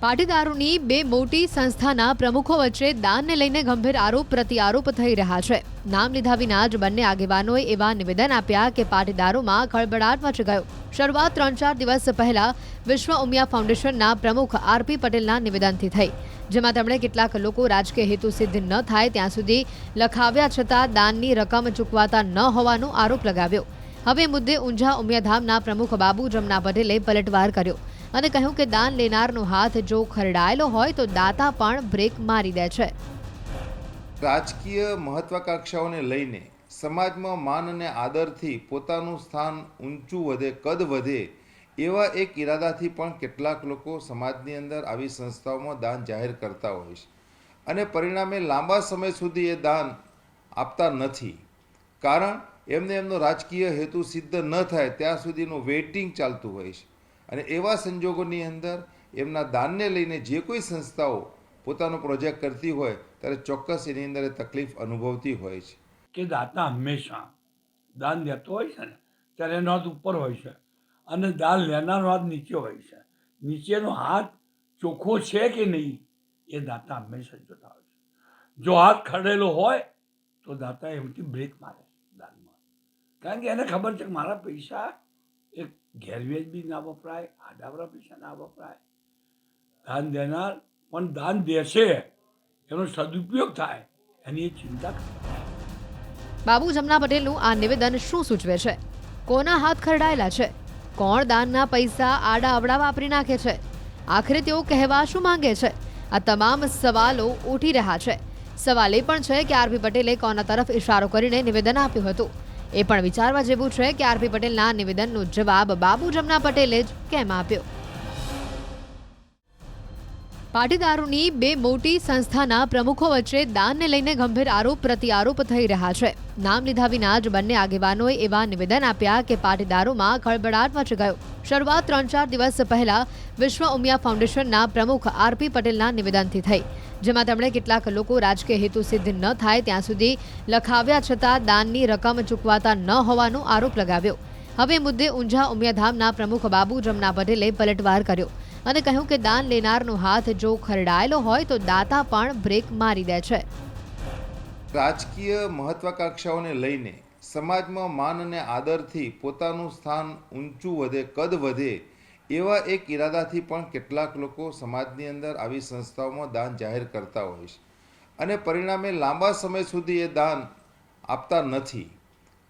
પાટીદારોની બે મોટી સંસ્થાના પ્રમુખો વચ્ચે દાનને લઈને ગંભીર આરોપ પ્રત્યારોપ થઈ રહ્યા છે. નામ લીધા વિના જ બંને આગેવાનોએ એવા નિવેદન આપ્યા કે પાટીદારોમાં ખળભળાટ મચી ગયો. શરૂઆત 3-4 દિવસ પહેલા વિશ્વ ઉમિયા ફાઉન્ડેશનના પ્રમુખ આરપી પટેલના નિવેદનથી થઈ, જેમાં તેમણે કેટલાક લોકો રાજકીય હેતુ સિદ્ધ ન થાય ત્યાં સુધી લખાવ્યા છતાં દાનની રકમ ચૂકવાતા ન હોવાનો આરોપ લગાવ્યો. હવે મુદ્દે ઊંઝા ઉમિયાધામના પ્રમુખ બાબુ જમના પટેલે પલટવાર કર્યો અને કહ્યું કે દાન લેનારનો હાથ જો ખરડાયેલો હોય તો દાતા પણ બ્રેક મારી દે છે. રાજકીય મહત્વાકાંક્ષાઓને લઈને સમાજમાં માન અને આદરથી પોતાનું સ્થાન ઊંચું વધે, કદ વધે એવા એક ઈરાદાથી પણ કેટલાક લોકો સમાજની અંદર આવી સંસ્થાઓમાં દાન જાહેર કરતા હોય છે અને પરિણામે લાંબા સમય સુધી એ દાન આપતા નથી. કારણ એમનો રાજકીય હેતુ સિદ્ધ ન થાય ત્યાં સુધીનું વેઇટિંગ ચાલતું હોય છે અને એવા સંજોગોની અંદર એમના દાનને લઈને જે કોઈ સંસ્થાઓ પોતાનો પ્રોજેક્ટ કરતી હોય ત્યારે ચોક્કસ એની અંદર તકલીફ અનુભવતી હોય છે. કે દાતા હંમેશા દાન દેતો હોય છે ને ત્યારે એનો હાથ ઉપર હોય છે અને દાન લેનારનો હાથ નીચે હોય છે. નીચેનો હાથ ચોખ્ખો છે કે નહીં એ દાતા હંમેશા જોતા હોય છે. જો હાથ ખરડેલો હોય તો દાતા એમથી બ્રેક મારે દાનમાં, કારણ કે એને ખબર છે કે મારા પૈસા એક ગેરવેજ બી ના વપરાય, આડાવરા પૈસા ના વપરાય. દાન દેનાર પણ દાન દેશે એનો સદુપયોગ થાય એની એ ચિંતા કરે. બાબુ જમના પટેલનું આ નિવેદન શું સૂચવે છે? કોના હાથ ખરડાયેલા છે? કોણ દાનના પૈસા આડા અવડા વાપરી નાખે છે? આખરે તેઓ કહેવા શું માંગે છે? આ તમામ સવાલો ઉઠી રહ્યા છે. સવાલ એ પણ છે કે આરપી પટેલે કોના તરફ ઇશારો કરીને નિવેદન આપ્યું હતું. એ પણ વિચારવા જેવું છે કે આરપી પટેલના નિવેદનનો જવાબ બાબુ જમના પટેલે જ કેમ આપ્યો. પાટીદારોની બે મોટી સંસ્થાના પ્રમુખો વચ્ચે દાનને લઈને ગંભીર આરોપ પ્રત્યારોપ થઈ રહ્યા છે. નામ લીધા વિના જ બંને આગેવાનોએ એવા નિવેદન આપ્યા કે પાટીદારોમાં ખળભળાટ મચી ગયો. શરૂઆત 3-4 દિવસ પહેલા વિશ્વ ઉમિયા ફાઉન્ડેશનના પ્રમુખ આરપી પટેલના નિવેદનથી થઈ, જેમાં તેમણે કેટલાક લોકો રાજકીય હેતુ સિદ્ધ ન થાય ત્યાં સુધી લખાવ્યા છતાં દાનની રકમ ચૂકવાતા ન હોવાનો આરોપ લગાવ્યો. હવે મુદ્દે ઊંઝા ઉમિયાધામના પ્રમુખ બાબુ જમના પટેલે પલટવાર કર્યો અને કહ્યું કે દાન લેનારનો હાથ જો ખરડાયેલો હોય તો દાતા પણ બ્રેક મારી દે છે. રાજકીય મહત્વાકાંક્ષાઓને લઈને સમાજમાં માન અને આદરથી પોતાનું સ્થાન ઊંચું વધે, કદ વધે એવા એક ઈરાદાથી પણ કેટલાક લોકો સમાજની અંદર આવી સંસ્થાઓમાં દાન જાહેર કરતા હોય છે અને પરિણામે લાંબા સમય સુધી એ દાન આપતા નથી.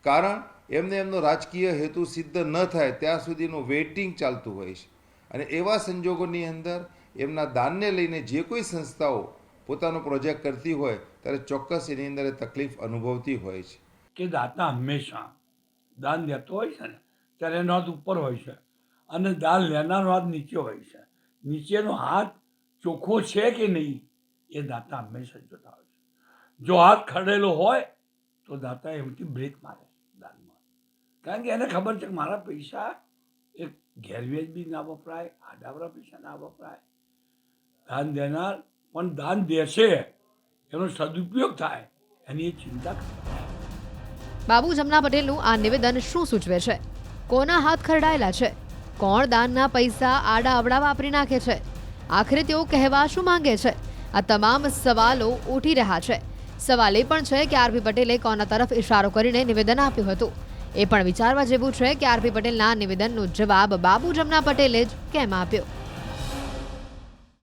કારણ એમનો રાજકીય હેતુ સિદ્ધ ન થાય ત્યાં સુધીનું વેઇટિંગ ચાલતું હોય છે અને એવા સંજોગોની અંદર એમના દાનને લઈને જે કોઈ સંસ્થાઓ પોતાનો પ્રોજેક્ટ કરતી હોય ત્યારે ચોક્કસ એની અંદર તકલીફ અનુભવતી હોય છે. કે દાતા હંમેશા દાન દેતો હોય છે ને ત્યારે એનો હાથ ઉપર હોય છે અને દાન લેનારનો હાથ નીચે હોય છે. નીચેનો હાથ ચોખ્ખો છે કે નહીં એ દાતા હંમેશા જોતા હોય છે. જો હાથ ખરડેલો હોય તો દાતા એમથી બ્રેક મારે દાનમાં, કારણ કે એને ખબર છે કે મારા પૈસા એક ગેરવેજ બી ના વપરાય, આડાવરા પૈસા ના વપરાય. દાન દેનાર પણ દાન દેશે એનો સદુપયોગ થાય એની એ ચિંતા કરે. બાબુ જમના પટેલનું આ નિવેદન શું સૂચવે છે? કોના હાથ ખરડાયેલા છે? કોણ દાનના પૈસા આડા અવડા વાપરી નાખે છે? આખરે તેઓ કહેવા શું માંગે છે? આ તમામ સવાલો ઉઠી રહ્યા છે. સવાલ એ પણ છે કે આરપી પટેલે કોના તરફ ઇશારો કરીને નિવેદન આપ્યું હતું. એ પણ વિચારવા જેવું છે કે આરપી પટેલના નિવેદનનો જવાબ બાબુ જમના પટેલે જ કેમ આપ્યો.